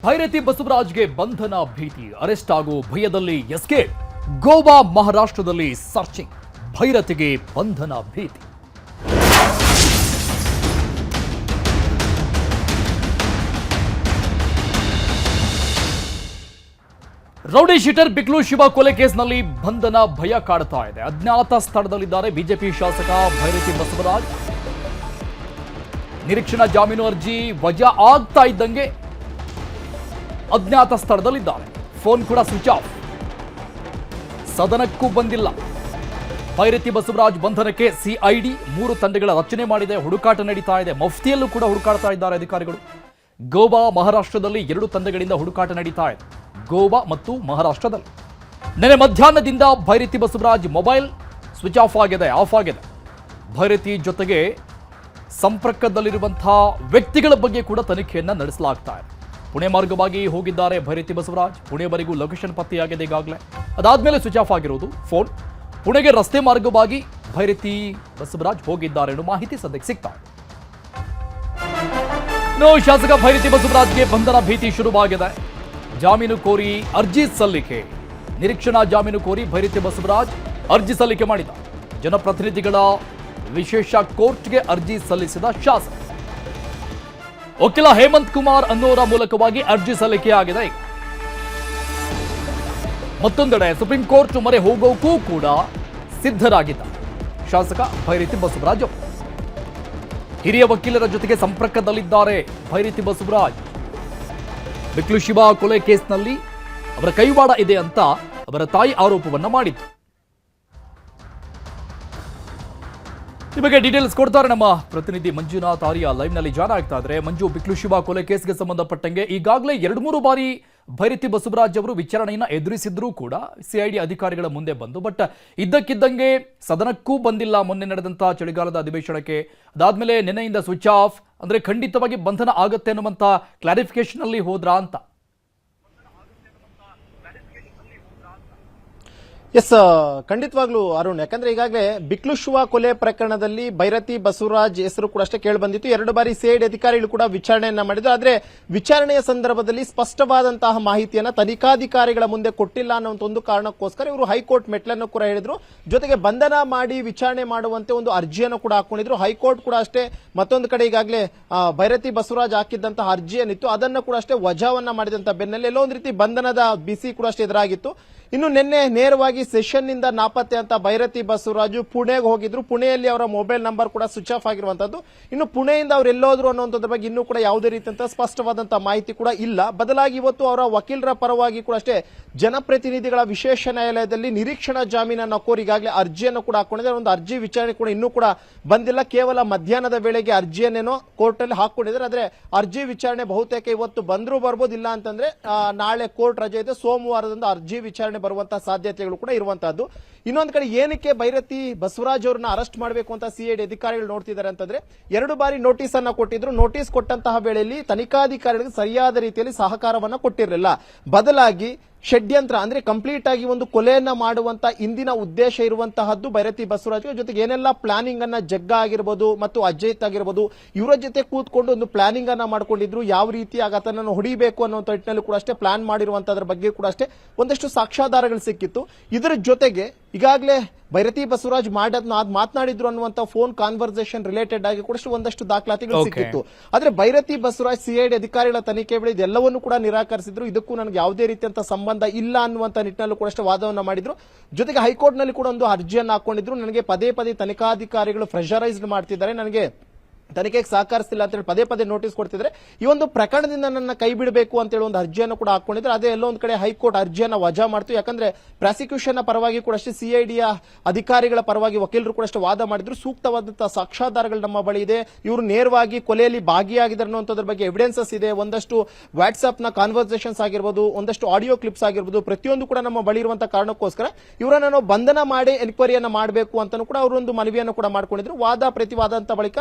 ಭೈರತಿ ಬಸವರಾಜ್ಗೆ ಬಂಧನ ಭೀತಿ, ಅರೆಸ್ಟ್ ಆಗೋ ಭಯದಲ್ಲಿ ಎಸ್ಕೇಪ್. ಗೋವಾ ಮಹಾರಾಷ್ಟ್ರದಲ್ಲಿ ಸರ್ಚಿಂಗ್, ಭೈರತಿಗೆ ಬಂಧನ ಭೀತಿ. ರೌಡಿ ಶೀಟರ್ ಬಿಕ್ಲು ಶಿವ ಕೊಲೆ ಕೇಸ್ನಲ್ಲಿ ಬಂಧನ ಭಯ ಕಾಡ್ತಾ ಇದೆ. ಅಜ್ಞಾತ ಸ್ಥಳದಲ್ಲಿದ್ದಾರೆ ಬಿಜೆಪಿ ಶಾಸಕ ಭೈರತಿ ಬಸವರಾಜ್. ನಿರೀಕ್ಷಣಾ ಜಾಮೀನು ಅರ್ಜಿ ವಜಾ ಆಗ್ತಾ ಇದ್ದಂಗೆ ಅಜ್ಞಾತ ಸ್ಥಳದಲ್ಲಿದ್ದಾರೆ. ಫೋನ್ ಕೂಡ ಸ್ವಿಚ್ ಆಫ್, ಸದನಕ್ಕೂ ಬಂದಿಲ್ಲ. ಭೈರತಿ ಬಸವರಾಜ್ ಬಂಧನಕ್ಕೆ ಸಿಐಡಿ 3 ತಂಡಗಳ ರಚನೆ ಮಾಡಿದೆ. ಹುಡುಕಾಟ ನಡೀತಾ ಇದೆ. ಮಫ್ತಿಯಲ್ಲೂ ಕೂಡ ಹುಡುಕಾಡ್ತಾ ಇದ್ದಾರೆ ಅಧಿಕಾರಿಗಳು. ಗೋವಾ ಮಹಾರಾಷ್ಟ್ರದಲ್ಲಿ 2 ತಂಡಗಳಿಂದ ಹುಡುಕಾಟ ನಡೀತಾ ಇದೆ. ಗೋವಾ ಮತ್ತು ಮಹಾರಾಷ್ಟ್ರದಲ್ಲಿ ನೆನೆ ಮಧ್ಯಾಹ್ನದಿಂದ Byrathi Basavaraj mobile switch off ಆಗಿದೆ. ಭೈರತಿ ಜೊತೆಗೆ ಸಂಪರ್ಕದಲ್ಲಿರುವಂತಹ ವ್ಯಕ್ತಿಗಳ ಬಗ್ಗೆ ಕೂಡ ತನಿಖೆಯನ್ನ ನಡೆಸಲಾಗ್ತಾ ಇದೆ. ಪುಣೆ ಮಾರ್ಗವಾಗಿ ಹೋಗಿದ್ದಾರೆ ಭೈರತಿ ಬಸವರಾಜ್. ಪುಣೆವರೆಗೂ ಲೊಕೇಶನ್ ಪತ್ತೆಯಾಗಿದೆ ಈಗಾಗಲೇ. ಅದಾದ್ಮೇಲೆ ಸ್ವಿಚ್ ಆಫ್ ಆಗಿರೋದು ಫೋನ್. ಪುಣೆಗೆ ರಸ್ತೆ ಮಾರ್ಗವಾಗಿ ಭೈರತಿ ಬಸವರಾಜ್ ಹೋಗಿದ್ದಾರೆ ಅನ್ನೋ ಮಾಹಿತಿ ಸದ್ಯಕ್ಕೆ ಸಿಗ್ತಾ ಇದೆ. ಇನ್ನು ಶಾಸಕ ಭೈರತಿ ಬಸವರಾಜ್ಗೆ ಬಂಧನ ಭೀತಿ ಶುರುವಾಗಿದೆ. ಜಾಮೀನು ಕೋರಿ ಅರ್ಜಿ ಸಲ್ಲಿಕೆ, ನಿರೀಕ್ಷಣಾ ಜಾಮೀನು ಕೋರಿ ಭೈರತಿ ಬಸವರಾಜ್ ಅರ್ಜಿ ಸಲ್ಲಿಕೆ ಮಾಡಿದ. ಜನಪ್ರತಿನಿಧಿಗಳ ವಿಶೇಷ ಕೋರ್ಟ್ಗೆ ಅರ್ಜಿ ಸಲ್ಲಿಸಿದ ಶಾಸಕ ವಕೀಲ ಹೇಮಂತ್ ಕುಮಾರ್ ಅನ್ನೋರ ಮೂಲಕವಾಗಿ ಅರ್ಜಿ ಸಲ್ಲಿಕೆಯಾಗಿದೆ. ಮತ್ತೊಂದೆಡೆ ಸುಪ್ರೀಂ ಕೋರ್ಟ್ ಮೊರೆ ಹೋಗೋಕ್ಕೂ ಕೂಡ ಸಿದ್ಧರಾಗಿದ್ದ ಶಾಸಕ ಭೈರತಿ ಬಸವರಾಜ್. ಹಿರಿಯ ವಕೀಲರ ಜೊತೆಗೆ ಸಂಪರ್ಕದಲ್ಲಿದ್ದಾರೆ ಭೈರತಿ ಬಸವರಾಜ್. ಬಿಕ್ಲು ಶಿವ ಕೊಲೆ ಕೇಸ್ನಲ್ಲಿ ಅವರ ಕೈವಾಡ ಇದೆ ಅಂತ ಅವರ ತಾಯಿ ಆರೋಪವನ್ನ ಮಾಡಿದ್ರು. ಈ ಬಗ್ಗೆ ಡೀಟೇಲ್ಸ್ ಕೊಡ್ತಾರೆ ನಮ್ಮ ಪ್ರತಿನಿಧಿ ಮಂಜುನಾಥ್ ಆರ್ಯ ಲೈವ್ ನಲ್ಲಿ ಜಾಯ್ನ್ ಆಗ್ತಾ ಇದ್ದಾರೆ. ಮಂಜು, ಬಿಕ್ಲು ಶಿವ ಕೊಲೆ ಕೇಸ್ಗೆ ಸಂಬಂಧಪಟ್ಟಂಗೆ ಈಗಾಗಲೇ 2-3 ಬಾರಿ ಭೈರತಿ ಬಸವರಾಜ್ ಅವರು ವಿಚಾರಣೆಯನ್ನ ಎದುರಿಸಿದ್ರು ಕೂಡ ಸಿಐಡಿ ಅಧಿಕಾರಿಗಳ ಮುಂದೆ ಬಂದು. ಬಟ್ ಇದ್ದಕ್ಕಿದ್ದಂಗೆ ಸದನಕ್ಕೂ ಬಂದಿಲ್ಲ ಮೊನ್ನೆ ನಡೆದಂತಹ ಚಳಿಗಾಲದ ಅಧಿವೇಶನಕ್ಕೆ. ಅದಾದ್ಮೇಲೆ ನಿನ್ನೆಯಿಂದ ಸ್ವಿಚ್ ಆಫ್, ಅಂದ್ರೆ ಖಂಡಿತವಾಗಿ ಬಂಧನ ಆಗತ್ತೆ ಅನ್ನುವಂತ ಕ್ಲಾರಿಫಿಕೇಶನ್ ಅಲ್ಲಿ ಹೋದ್ರಾ ಅಂತ. ಎಸ್, ಖಂಡಿತವಾಗ್ಲೂ ಅರುಣ್. ಯಾಕಂದ್ರೆ ಈಗಾಗಲೇ ಬಿಕ್ಲು ಶಿವ ಕೊಲೆ ಪ್ರಕರಣದಲ್ಲಿ ಭೈರತಿ ಬಸವರಾಜ್ ಹೆಸರು ಕೂಡ ಅಷ್ಟೇ ಕೇಳಿ ಬಂದಿತ್ತು. 2 ಬಾರಿ ಸಿಐಡಿ ಅಧಿಕಾರಿಗಳು ಕೂಡ ವಿಚಾರಣೆಯನ್ನ ಮಾಡಿದ್ರು. ಆದ್ರೆ ವಿಚಾರಣೆಯ ಸಂದರ್ಭದಲ್ಲಿ ಸ್ಪಷ್ಟವಾದಂತಹ ಮಾಹಿತಿಯನ್ನ ತನಿಖಾಧಿಕಾರಿಗಳ ಮುಂದೆ ಕೊಟ್ಟಿಲ್ಲ ಅನ್ನೋ ಒಂದು ಕಾರಣಕ್ಕೋಸ್ಕರ ಇವರು ಹೈಕೋರ್ಟ್ ಮೆಟ್ಲನ್ನು ಕೂಡ ಹೇಳಿದ್ರು. ಜೊತೆಗೆ ಬಂಧನ ಮಾಡಿ ವಿಚಾರಣೆ ಮಾಡುವಂತೆ ಒಂದು ಅರ್ಜಿಯನ್ನು ಕೂಡ ಹಾಕೊಂಡಿದ್ರು. ಹೈಕೋರ್ಟ್ ಕೂಡ ಅಷ್ಟೇ ಮತ್ತೊಂದು ಕಡೆ ಈಗಾಗಲೇ ಭೈರತಿ ಬಸವರಾಜ್ ಹಾಕಿದ್ದಂತಹ ಅರ್ಜಿ ಏನಿತ್ತು ಅದನ್ನು ಕೂಡ ಅಷ್ಟೇ ವಜಾವನ್ನ ಮಾಡಿದಂತ ಬೆನ್ನಲ್ಲೇ ಎಲ್ಲೋ ಒಂದು ರೀತಿ ಬಂಧನದ ಬಿಸಿ ಕೂಡ ಅಷ್ಟೇ ಎದುರಾಗಿತ್ತು. ಇನ್ನು ನಿನ್ನೆ ನೇರವಾಗಿ ಸೆಷನ್ ನಿಂದ ನಾಪತ್ತೆ ಅಂತ ಭೈರತಿ ಬಸವರಾಜು ಪುಣೆಗೆ ಹೋಗಿದ್ರು. ಪುಣೆಯಲ್ಲಿ ಅವರ ಮೊಬೈಲ್ ನಂಬರ್ ಕೂಡ ಸ್ವಿಚ್ ಆಫ್ ಆಗಿರುವಂತದ್ದು. ಇನ್ನು ಪುಣೆಯಿಂದ ಅವರು ಎಲ್ಲೋದ್ರು ಅನ್ನುವಂಥದ್ರ ಬಗ್ಗೆ ಇನ್ನೂ ಕೂಡ ಯಾವುದೇ ರೀತಿಯಂತ ಸ್ಪಷ್ಟವಾದಂತಹ ಮಾಹಿತಿ ಕೂಡ ಇಲ್ಲ. ಬದಲಾಗಿ ಇವತ್ತು ಅವರ ವಕೀಲರ ಪರವಾಗಿ ಕೂಡ ಅಷ್ಟೇ ಜನಪ್ರತಿನಿಧಿಗಳ ವಿಶೇಷ ನ್ಯಾಯಾಲಯದಲ್ಲಿ ನಿರೀಕ್ಷಣಾ ಜಾಮೀನನ್ನು ಕೋರಿ ಈಗಾಗಲೇ ಅರ್ಜಿಯನ್ನು ಕೂಡ ಹಾಕೊಂಡಿದ್ದಾರೆ. ಒಂದು ಅರ್ಜಿ ವಿಚಾರಣೆ ಕೂಡ ಇನ್ನೂ ಕೂಡ ಬಂದಿಲ್ಲ. ಕೇವಲ ಮಧ್ಯಾಹ್ನದ ವೇಳೆಗೆ ಅರ್ಜಿಯನ್ನೇನೋ ಕೋರ್ಟ್ ಅಲ್ಲಿ ಹಾಕೊಂಡಿದ್ದಾರೆ. ಆದ್ರೆ ಅರ್ಜಿ ವಿಚಾರಣೆ ಬಹುತೇಕ ಇವತ್ತು ಬಂದರೂ ಬರ್ಬೋದು, ಇಲ್ಲ ಅಂತಂದ್ರೆ ನಾಳೆ ಕೋರ್ಟ್ ರಜೆ ಇದೆ, ಸೋಮವಾರದಿಂದ ಅರ್ಜಿ ವಿಚಾರಣೆ ಬರುವಂತಹ ಸಾಧ್ಯತೆಗಳು ಕೂಡ ಇರುವಂತಹದ್ದು. ಇನ್ನೊಂದು ಕಡೆ ಏನಕ್ಕೆ ಭೈರತಿ ಬಸವರಾಜ್ ಅವರನ್ನ ಅರೆಸ್ಟ್ ಮಾಡಬೇಕು ಅಂತ ಸಿಐಡಿ ಅಧಿಕಾರಿಗಳು ನೋಡ್ತಿದ್ದಾರೆ ಅಂತಂದ್ರೆ 2 ಬಾರಿ ನೋಟಿಸ್ ಅನ್ನ ಕೊಟ್ಟಿದ್ರು. ನೋಟಿಸ್ ಕೊಟ್ಟಂತಹ ವೇಳೆಯಲ್ಲಿ ತನಿಖಾಧಿಕಾರಿಗಳಿಗೆ ಸರಿಯಾದ ರೀತಿಯಲ್ಲಿ ಸಹಕಾರವನ್ನ ಕೊಟ್ಟಿರಲಿಲ್ಲ. ಬದಲಾಗಿ ಷಡ್ಯಂತ್ರ ಅಂದ್ರೆ ಕಂಪ್ಲೀಟ್ ಆಗಿ ಒಂದು ಕೊಲೆಯನ್ನ ಮಾಡುವಂತ ಇಂದಿನ ಉದ್ದೇಶ ಇರುವಂತಹದ್ದು ಭೈರತಿ ಬಸವರಾಜ್ ಜೊತೆಗೆ ಏನೆಲ್ಲ ಪ್ಲಾನಿಂಗ್ ಅನ್ನ ಜಗ್ಗ ಆಗಿರ್ಬೋದು ಮತ್ತು ಅಜಯ್ ಆಗಿರ್ಬೋದು ಇವರ ಜೊತೆ ಕೂತ್ಕೊಂಡು ಒಂದು ಪ್ಲಾನಿಂಗ್ ಅನ್ನ ಮಾಡ್ಕೊಂಡಿದ್ರು. ಯಾವ ರೀತಿ ಆತನನ್ನು ಹೊಡಿಬೇಕು ಅನ್ನೋ ನಿಟ್ಟಿನಲ್ಲಿ ಕೂಡ ಅಷ್ಟೇ ಪ್ಲಾನ್ ಮಾಡಿರುವಂತದ್ರ ಬಗ್ಗೆ ಕೂಡ ಅಷ್ಟೇ ಒಂದಷ್ಟು ಸಾಕ್ಷ್ಯಾಧಾರಗಳು ಸಿಕ್ಕಿತ್ತು. ಇದರ ಜೊತೆಗೆ ಈಗಾಗಲೇ ಭೈರತಿ ಬಸವರಾಜ್ ಮಾತನಾಡಿದ್ರು ಅನ್ನುವಂತ ಫೋನ್ ಕಾನ್ವರ್ಸೇಷನ್ ರಿಲೇಟೆಡ್ ಆಗಿ ಕೂಡ ಒಂದಷ್ಟು ದಾಖಲಾತಿಗಳು ಸಿಕ್ಕಿತ್ತು. ಆದ್ರೆ ಭೈರತಿ ಬಸವರಾಜ್ ಸಿಐಡಿ ಅಧಿಕಾರಿಗಳ ತನಿಖೆ ವೇಳೆ ಇದೆಲ್ಲವನ್ನೂ ಕೂಡ ನಿರಾಕರಿಸಿದ್ರು. ಇದಕ್ಕೂ ನನಗೆ ಯಾವುದೇ ರೀತಿಯಂತ ಸಂಬಂಧ ಇಲ್ಲ ಅನ್ನುವಂತ ನಿಟ್ಟಿನಲ್ಲೂ ಕೂಡ ಅಷ್ಟೇ ವಾದವನ್ನ ಮಾಡಿದ್ರು. ಜೊತೆಗೆ ಹೈಕೋರ್ಟ್ ನಲ್ಲಿ ಕೂಡ ಒಂದು ಅರ್ಜಿಯನ್ನು ಹಾಕೊಂಡಿದ್ರು. ನನಗೆ ಪದೇ ಪದೇ ತನಿಖಾಧಿಕಾರಿಗಳು ಪ್ರೆಷರೈಸ್ಡ್ ಮಾಡ್ತಿದ್ದಾರೆ, ನನಗೆ ತನಿಖೆಗೆ ಸಹಕರಿಸಿಲ್ಲ ಅಂತ ಹೇಳಿ ಪದೇ ನೋಟಿಸ್ ಕೊಡ್ತಿದ್ರೆ ಈ ಒಂದು ಪ್ರಕರಣದಿಂದ ನನ್ನ ಕೈ ಬಿಡಬೇಕು ಅಂತ ಹೇಳಿ ಒಂದು ಅರ್ಜಿಯನ್ನು ಕೂಡ ಹಾಕೊಂಡಿದ್ರೆ. ಅದೇ ಎಲ್ಲೋ ಒಂದು ಕಡೆ ಹೈಕೋರ್ಟ್ ಅರ್ಜಿಯನ್ನು ವಜಾ ಮಾಡ್ತು. ಯಾಕಂದ್ರೆ ಪ್ರಾಸಿಕ್ಯೂಷನ್ ಪರವಾಗಿ ಕೂಡ ಅಷ್ಟೇ ಸಿಐಡಿಯ ಅಧಿಕಾರಿಗಳ ಪರವಾಗಿ ವಕೀಲರು ಕೂಡ ಅಷ್ಟೇ ವಾದ ಮಾಡಿದ್ರು. ಸೂಕ್ತವಾದಂತಹ ಸಾಕ್ಷ್ಯಾಧಾರಗಳು ನಮ್ಮ ಬಳಿ ಇದೆ, ಇವರು ನೇರವಾಗಿ ಕೊಲೆಯಲ್ಲಿ ಭಾಗಿಯಾಗಿದ್ದಾರೆ ಅನ್ನೋದ್ರ ಬಗ್ಗೆ ಎವಿಡೆನ್ಸಸ್ ಇದೆ. ಒಂದಷ್ಟು ವಾಟ್ಸ್ಆಪ್ ನ ಕಾನ್ವರ್ಸೇಷನ್ಸ್ ಆಗಿರ್ಬೋದು, ಒಂದಷ್ಟು ಆಡಿಯೋ ಕ್ಲಿಪ್ಸ್ ಆಗಿರ್ಬೋದು, ಪ್ರತಿಯೊಂದು ಕೂಡ ನಮ್ಮ ಬಳಿ ಇರುವಂತಹ ಕಾರಣಕ್ಕೋಸ್ಕರ ಇವರನ್ನ ನಾವು ಬಂಧನ ಮಾಡಿ ಎನ್ಕ್ವೈರಿಯನ್ನ ಮಾಡಬೇಕು ಅಂತಾನು ಕೂಡ ಅವರೊಂದು ಮನವಿಯನ್ನು ಕೂಡ ಮಾಡ್ಕೊಂಡಿದ್ರು. ವಾದ ಪ್ರತಿವಾದ ಅಂತ ಬಳಿಕ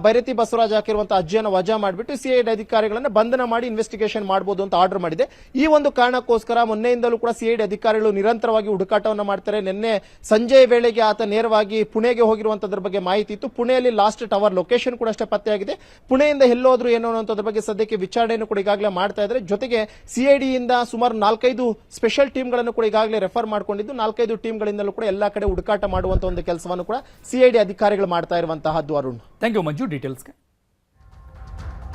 ಭೈರತಿ ಬಸವರಾಜ್ ಹಾಕಿರುವಂತಹ ಅರ್ಜಿಯನ್ನು ವಜಾ ಮಾಡಿಬಿಟ್ಟು ಸಿಐಡಿ ಅಧಿಕಾರಿಗಳನ್ನ ಬಂಧನ ಮಾಡಿ ಇನ್ವೆಸ್ಟಿಗೇಷನ್ ಮಾಡಬಹುದು ಅಂತ ಆರ್ಡರ್ ಮಾಡಿದೆ. ಈ ಒಂದು ಕಾರಣಕ್ಕೋಸ್ಕರ ಮೊನ್ನೆಯಿಂದಲೂ ಕೂಡ ಸಿಐಡಿ ಅಧಿಕಾರಿಗಳು ನಿರಂತರವಾಗಿ ಹುಡುಕಾಟವನ್ನು ಮಾಡ್ತಾರೆ. ನಿನ್ನೆ ಸಂಜೆ ವೇಳೆಗೆ ಆತ ನೇರವಾಗಿ ಪುಣೆಗೆ ಹೋಗಿರುವಂತದ್ರ ಬಗ್ಗೆ ಮಾಹಿತಿ ಇತ್ತು. ಪುಣೆಯಲ್ಲಿ ಲಾಸ್ಟ್ ಟವರ್ ಲೊಕೇಶನ್ ಕೂಡ ಅಷ್ಟೇ ಪತ್ತೆಯಾಗಿದೆ. ಪುಣೆಯಿಂದ ಎಲ್ಲೋದ್ರು ಏನೋ ಅನ್ನೋದ್ರ ಬಗ್ಗೆ ಸದ್ಯಕ್ಕೆ ವಿಚಾರಣೆಯನ್ನು ಕೂಡ ಈಗಾಗಲೇ ಮಾಡ್ತಾ ಇದ್ದಾರೆ. ಜೊತೆಗೆ ಸಿಐಡಿಯಿಂದ ಸುಮಾರು 4-5 ಸ್ಪೆಷಲ್ ಟೀಮ್ಗಳನ್ನು ಕೂಡ ಈಗಾಗಲೇ ರೆಫರ್ ಮಾಡಿಕೊಂಡಿದ್ದು 4-5 ಟೀಮ್ಗಳಿಂದಲೂ ಕೂಡ ಎಲ್ಲಾ ಕಡೆ ಹುಡುಕಾಟ ಮಾಡುವಂತಹ ಒಂದು ಕೆಲಸವನ್ನು ಕೂಡ ಸಿಐಡಿ ಅಧಿಕಾರಿಗಳು ಮಾಡ್ತಾ ಇರುವಂತಹದ್ದು. Arun, thank you Manju ಡೀಟೇಲ್ಸ್ಗೆ.